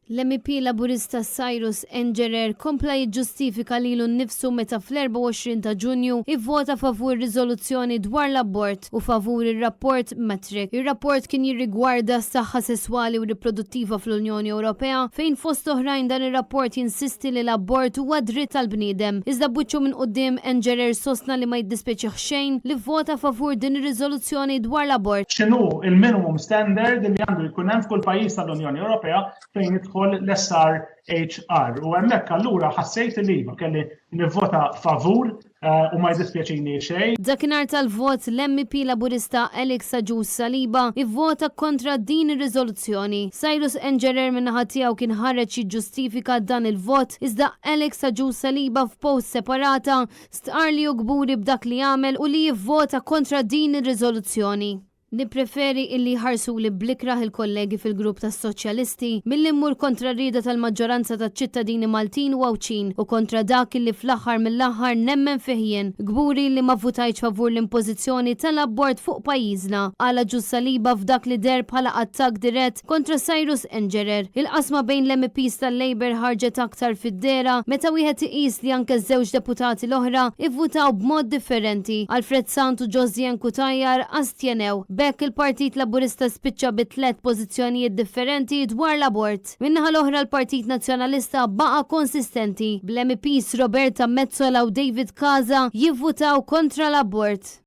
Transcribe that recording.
L-MEP Laburista Cyrus Engerer kompla jiġġustifika lilu nnifsu meta fl-24 ta' Ġunju ivvota favur riżoluzzjoni dwar l-abort u favur ir-Rapport Matric. Ir-rapport kien jirrigwarda s-saħħa sesswali u riproduttiva fl-Unjoni Ewropea fejn fost oħrajn dan ir-rapport jinsisti li l-abort huwa dritt tal-bniedem. Iżda buċċu minn quddiem Engerer sostna li ma jiddispeċih xejn li vvota favur din ir-riżoluzzjoni dwar l-abort. X'inhu il-minimum standard li għandu jkun hemm f'kull pajjiż tal-Unjoni Ewropea fejn l-SRHR. U hemmhekk allura ħassejt li kelli nivvota favur u ma jdispjaċini xejn. Dakinhar tal-vot l-MEP Laburista Cyrus Saliba ivvota kontra din ir-riżoluzzjoni. Cyrus Engerer min-naħa tiegħu kien ħareġ jiġġustifika dan il-vot iżda Cyrus Saliba f'post separata stqar li gburi b'dak li għamel u li jivvota kontra din ir-riżoluzzjoni. Nippreferi illi ħarsu li blikraħ il-kollegi fil-grupp tas soċjalisti milli mmur kontra rida tal-maġġoranza taċ-ċittadini Maltin u Awċin u kontra dak illi fl-aħħar mill-aħħar nemmen fiħjien. Gburi li ma votajċ favur l-impożizzjoni tal-abort fuq pajjiżna. Għala ġus Saliba f'dak li der bħala attak dirett kontra Cyrus Engerer. Il-qasma bejn l-MEPs tal-Labour ħarġet aktar fid-dera meta wieħed iqis li anke żewġ deputati l-oħra ivvutaw b'mod differenti. Alfred Sant u Josien Kutajjar astjenew. Bekk il-Partit Laburista spiċċa bi 3 pożizzjonijiet differenti dwar l-abort. Minnaħa l-oħra l-Partit Nazzjonalista baqa konsistenti bl-MEPs Roberta Mezzola u David Kaza jivvutaw kontra l-abort.